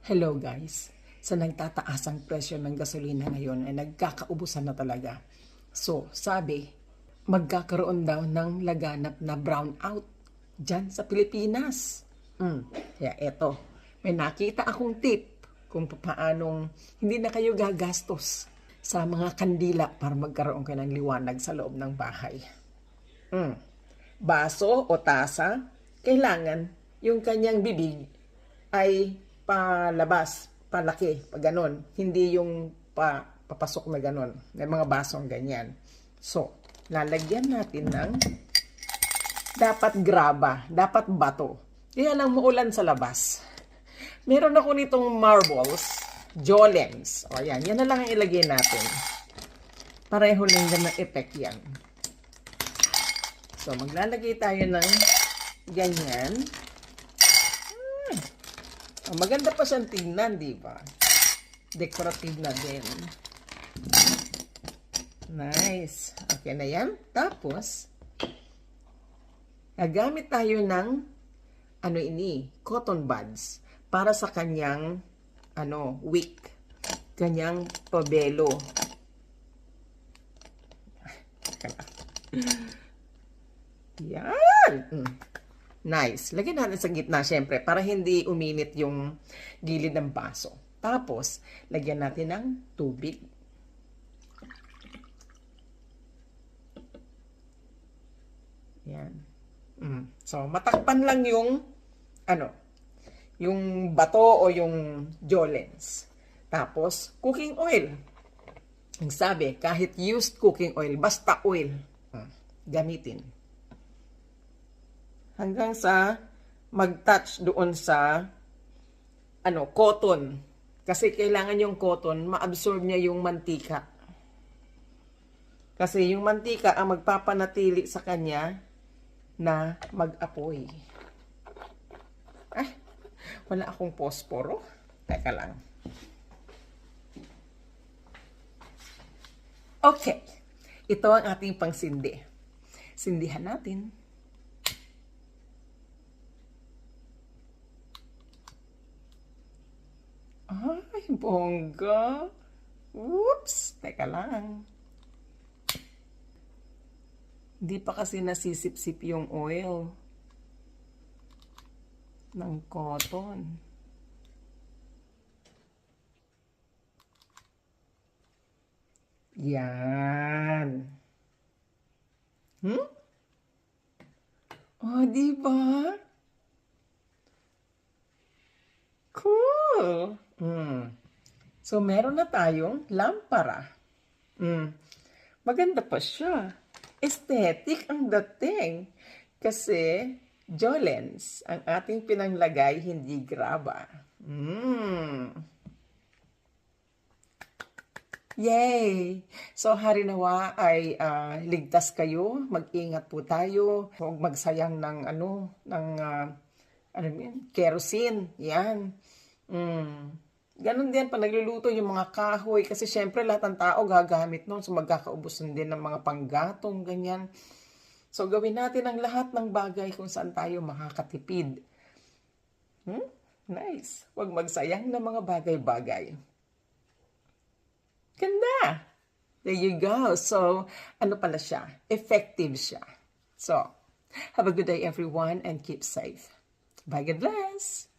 Hello guys, sa nagtataas ang presyo ng gasolina ngayon ay nagkakaubusan na talaga. So, sabi, magkakaroon daw ng laganap na brownout dyan sa Pilipinas. Kaya eto, may nakita akong tip kung paanong hindi na kayo gagastos sa mga kandila para magkaroon kayo ng liwanag sa loob ng bahay. Baso o tasa, kailangan yung kanyang bibig ay palabas, palaki, pa ganon. Hindi yung papasok na ganon. May mga basong ganyan. So, lalagyan natin ng dapat graba, dapat bato. Kaya lang maulan sa labas. Meron ako nitong marbles, Jolens. O yan, yan na lang ang ilagay natin. Pareho lang din ng effect yan. So, maglalagay tayo ng ganyan. Maganda pa siyang tingnan, di ba? Decorative na din. Nice. Okay na yan. Tapos, gagamit tayo ng cotton buds para sa kanyang wick. Kanyang pabelo. Yan. Nice. Lagyan natin sa gitna, syempre, para hindi uminit yung gilid ng baso. Tapos, lagyan natin ng tubig. Yan. So, matakpan lang yung, yung bato o yung Jolens. Tapos, cooking oil. Ang sabi, kahit used cooking oil, basta oil, gamitin. Hanggang sa mag-touch doon sa cotton. Kasi kailangan yung cotton, ma-absorb niya yung mantika. Kasi yung mantika ang magpapanatili sa kanya na mag-apoy. Wala akong posporo. Teka lang. Okay. Ito ang ating pangsindi. Sindihan natin. Ay, bongga. Oops. Teka lang. Hindi pa kasi nasisip-sip yung oil ng cotton. Yan. Oh, di ba? Cool. So, meron na tayong lampara. Maganda pa siya. Aesthetic ang dating. Kasi, Jolens, ang ating pinanglagay, hindi graba. Yay! So, harinawa ay ligtas kayo. Mag-ingat po tayo. Huwag magsayang ng kerosene. Yan. Ganon din pag nagluluto yung mga kahoy kasi syempre lahat ng tao gagamit nun, so magkakaubusan din ng mga panggatong ganyan. So gawin natin ang lahat ng bagay kung saan tayo makakatipid. Nice. Huwag magsayang ng mga bagay-bagay. Ganda. There you go. So pala siya? Effective siya. So have a good day everyone and keep safe. Bye, God bless.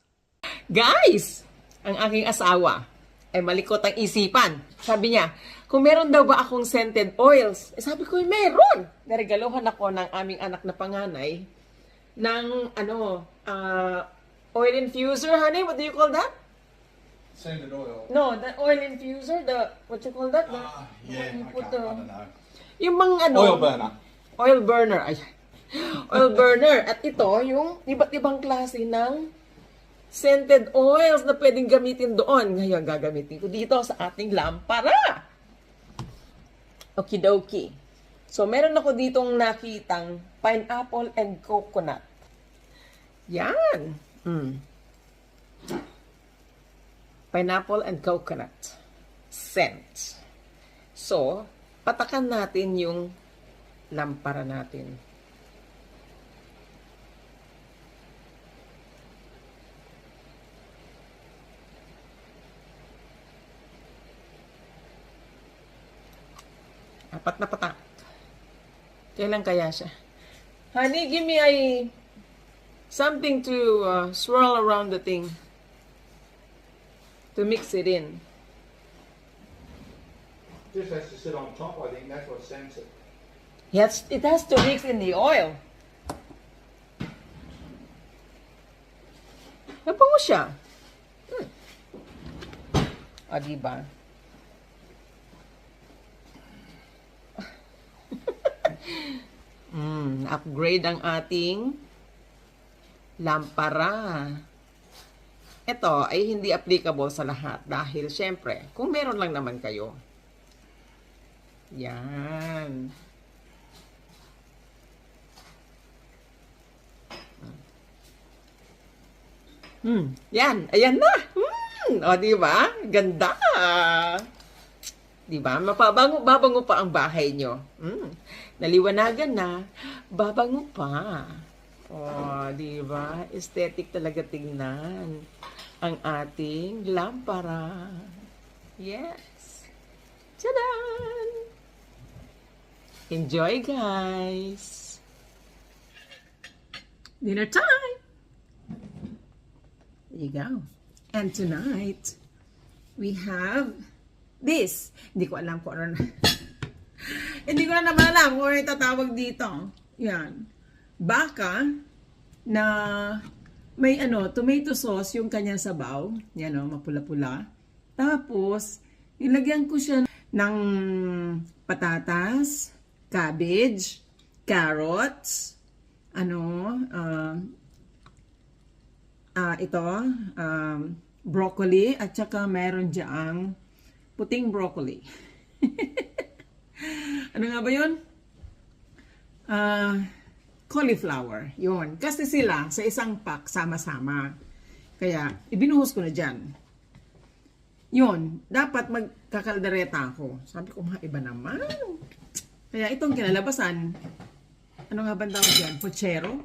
Guys, ang aking asawa ay malikot ang isipan. Sabi niya, kung meron daw ba akong scented oils? Sabi ko, meron. Naregaluhan ako ng aming anak na panganay ng oil infuser, honey. What do you call that? Scented oil. No, the oil infuser, what you call that? Yeah, You I put don't know. yung mga Oil burner. Oil burner. Ay, oil burner. At ito, yung iba't ibang klase ng scented oils na pwedeng gamitin doon. Ngayon, gagamitin ko dito sa ating lampara. Okidoki. So, meron ako ditong nakitang pineapple and coconut. Yan. Pineapple and coconut scent. So, patakan natin yung lampara natin. Tapat na patak. Kailan kaya siya? Honey, give me something to swirl around the thing. To mix it in. Just has to sit on top, I think. That's what sends it. Yes, it has to mix in the oil. Nabango siya. O, diba? Upgrade ang ating lampara. Ito ay hindi applicable sa lahat dahil syempre, kung meron lang naman kayo. Yan. Yan. Ayan na. O, diba? Ganda. Diba? Babango pa ang bahay nyo. Naliwanagan na. Babango pa. O, diba? Aesthetic talaga tingnan ang ating lampara. Yes. Tadaan! Enjoy, guys! Dinner time! There you go. And tonight, we have this. Hindi ko alam kung ano na. Hindi ko na naman alam kung ano itatawag dito. Yan. Baka na may tomato sauce yung kanyang sabaw. Yan mapula-pula. Tapos, ilagyan ko siya ng patatas, cabbage, carrots, broccoli, at saka meron diyang puting broccoli. Ano nga ba yun? Cauliflower. Yun. Kasi sila sa isang pack sama-sama. Kaya, ibinuhos ko na dyan. Yun. Dapat magkakaldereta ako. Sabi ko, iba naman. Kaya itong kinalabasan, ano nga ba tawag dyan? Pochero?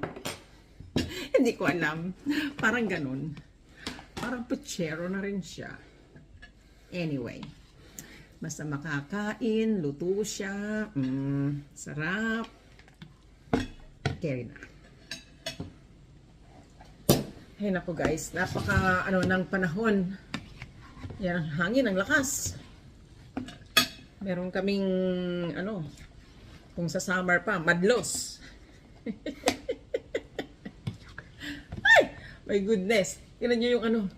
Hindi ko alam. Parang ganun. Parang pochero na rin siya. Anyway. Basta makakain, luto siya. Sarap. Carry na. Ay naku guys, napaka ng panahon. Yan ang hangin, ang lakas. Meron kaming kung sa summer pa, madlos. Ay, my goodness. Tingnan niyo yung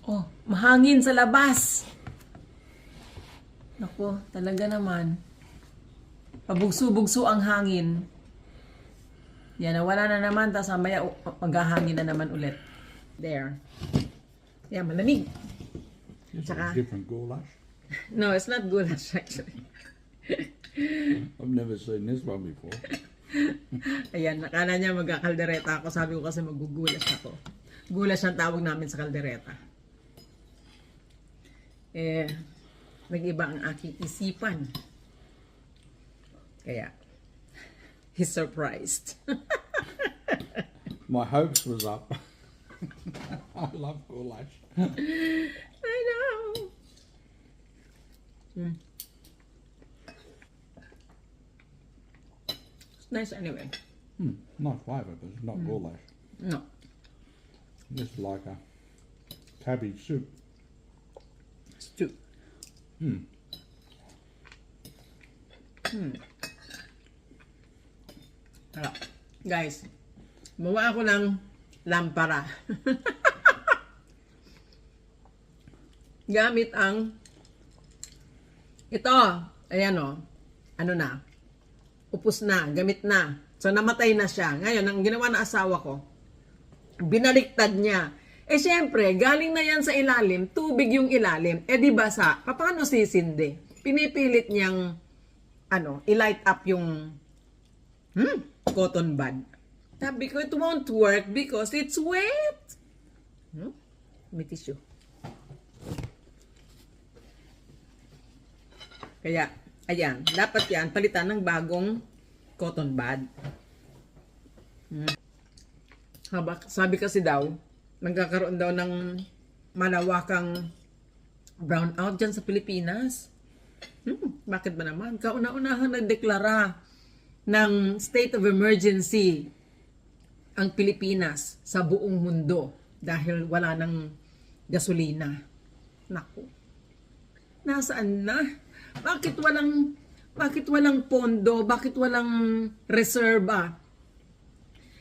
Oh, mahangin sa labas. Naku, talaga naman. Pabugso-bugso ang hangin. Yan, wala na naman. Tapos mamaya maghahangin na naman ulit. There. Yan, malamig. It's Tsaka, a different goulash. no, it's not goulash actually. I've never seen this one before. Ayan, nakala niya magkakaldereta ako. Sabi ko kasi magugulas ako. Gulas ang tawag namin sa kaldereta. Nag-iba ang aking isipan. Kaya, he's surprised. My hopes was up. I love goulash. I know. It's nice anyway. Nice flavour, but it's not goulash. No. Just like a cabbage soup. Stew. Guys, bawa ako ng lampara. Gamit ang ito. Ayan upos na, gamit na. So, namatay na siya. Ngayon, ang ginawa na asawa ko, binaliktad niya. Siyempre, galing na yan sa ilalim, tubig yung ilalim. Di basa, paano sisindi? Pinipilit niyang, i-light up yung cotton bud. Sabi ko, it won't work because it's wet. May tissue. Kaya, ayan, dapat yan, palitan ng bagong cotton bud. Sabi kasi daw, nagkakaroon daw ng malawakang brownout dyan sa Pilipinas. Bakit ba naman? Kauna-unahan nagdeklara ng state of emergency ang Pilipinas sa buong mundo dahil wala ng gasolina. Naku. Nasaan na? Bakit walang pondo? Bakit walang reserba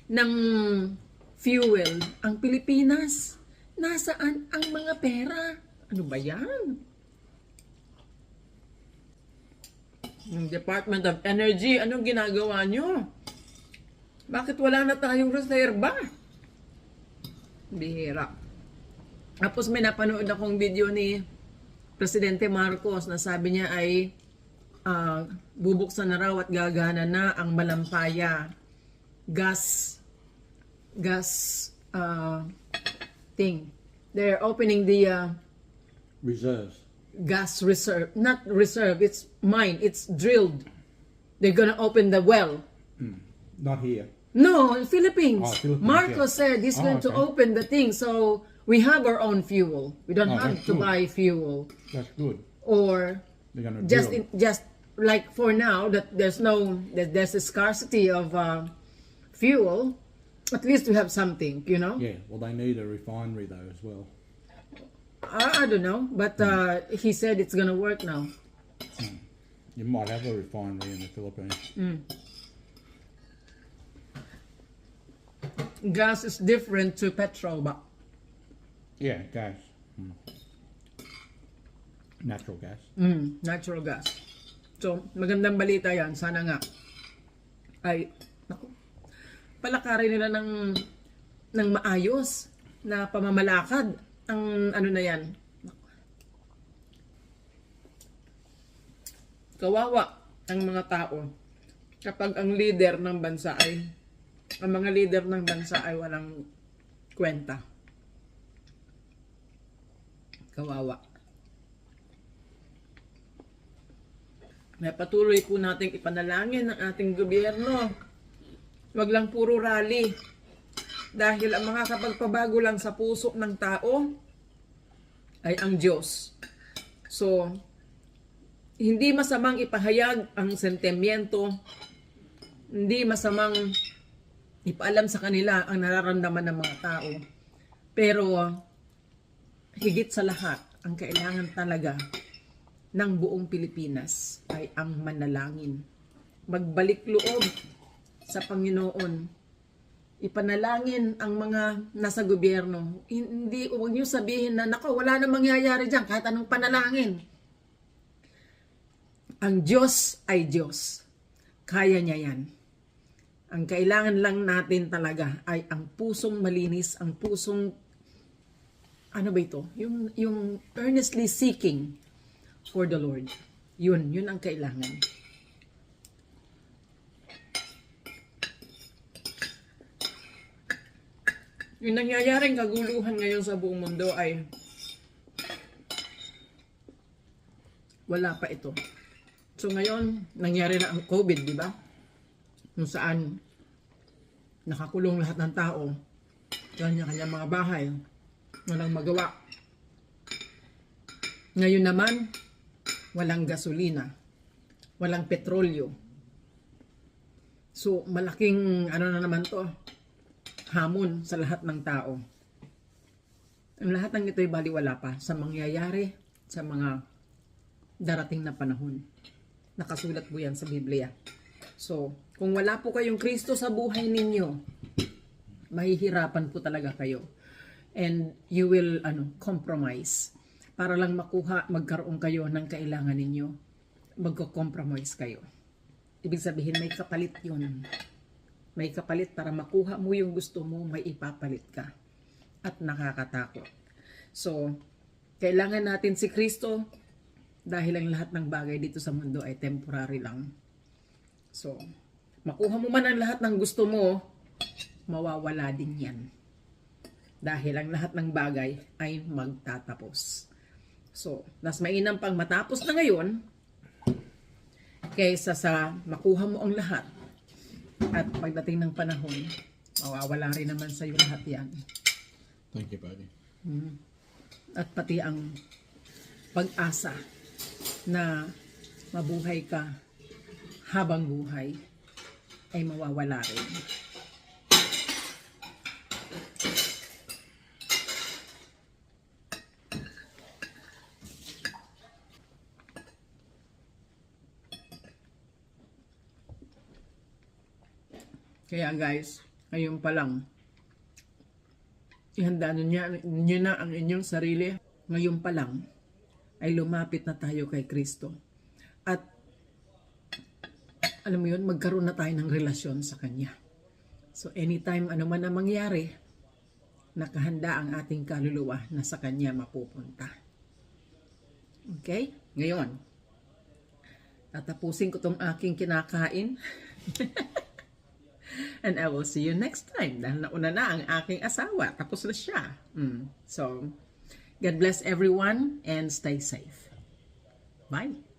ng fuel ang Pilipinas? Nasaan ang mga pera? Ano ba yan? Yung Department of Energy, anong ginagawa nyo? Bakit wala na tayong reserba? Bihira. Tapos may napanood akong video ni Presidente Marcos na sabi niya ay bubuksan na raw at gagana na ang Malampaya gas thing. They're opening the Reserves. gas reserve, not reserve, it's mine, it's drilled. They're gonna open the well. Not here. No, Philippines. Oh, Philippines, Marcos said he's going to okay. open the thing, so we have our own fuel. We don't have that's to good. buy fuel. That's good. Or They're gonna just drill. just like for now that there's a scarcity of fuel. At least we have something, you know. Yeah, well, they need a refinery though as well. I don't know, but he said it's gonna work now. You might have a refinery in the Philippines. Gas is different to petrol, but Yeah, gas. Natural gas. natural gas. So, magandang balita yan. Sana nga ay naku, palakarin nila ng maayos na pamamalakad ang ano na yan. Kawawa ang mga tao kapag ang leader ng bansa ay ang mga leader ng bansa ay walang kwenta. Kawawa. May patuloy po nating ipanalangin ang ating gobyerno. Wag lang puro rally. Dahil ang mga kapagpabago lang sa puso ng tao ay ang Diyos. So, hindi masamang ipahayag ang sentimiento. Hindi masamang ipaalam sa kanila ang nararamdaman ng mga tao. Pero, higit sa lahat, ang kailangan talaga ng buong Pilipinas ay ang manalangin. Magbalik loob sa Panginoon. Ipanalangin ang mga nasa gobyerno. Hindi, huwag niyo sabihin na, nako, wala na mangyayari dyan kahit anong panalangin. Ang Diyos ay Diyos. Kaya niya yan. Ang kailangan lang natin talaga ay ang pusong malinis, ang pusong, ano ba ito? Yung earnestly seeking for the Lord. Yun ang kailangan. Yung nangyayaring kaguluhan ngayon sa buong mundo ay wala pa ito. So ngayon, nangyari na ang COVID, di ba? Kung saan nakakulong lahat ng tao, kanya-kanya mga bahay, walang magawa. Ngayon naman, walang gasolina, walang petrolyo. So malaking ano na naman to, hamon sa lahat ng tao. Ang lahat ng ito ay baliwala pa sa mangyayari sa mga darating na panahon. Nakasulat po yan sa Biblia. So, kung wala po kayong Kristo sa buhay ninyo, mahihirapan po talaga kayo. And you will compromise. Para lang magkaroon kayo ng kailangan ninyo, magko-compromise kayo. Ibig sabihin, may kapalit yun. May kapalit para makuha mo yung gusto mo, may ipapalit ka. At nakakatakot. So, kailangan natin si Kristo dahil ang lahat ng bagay dito sa mundo ay temporary lang. So, makuha mo man ang lahat ng gusto mo, mawawala din yan. Dahil ang lahat ng bagay ay magtatapos. So, mas mainam pang matapos na ngayon kaysa sa makuha mo ang lahat. At pagdating ng panahon, mawawala rin naman sa iyo lahat yan. Thank you, buddy. At pati ang pag-asa na mabuhay ka habang buhay ay mawawala rin. Kaya guys, ngayon pa lang, ihanda nyo na ang inyong sarili. Ngayon pa lang, ay lumapit na tayo kay Kristo. At, alam mo yun, magkaroon na tayo ng relasyon sa Kanya. So, anytime ano man ang mangyari, nakahanda ang ating kaluluwa na sa Kanya mapupunta. Okay? Ngayon, tatapusin ko tong aking kinakain. And I will see you next time. Dahil nauna na ang aking asawa. Tapos na siya. So, God bless everyone and stay safe. Bye.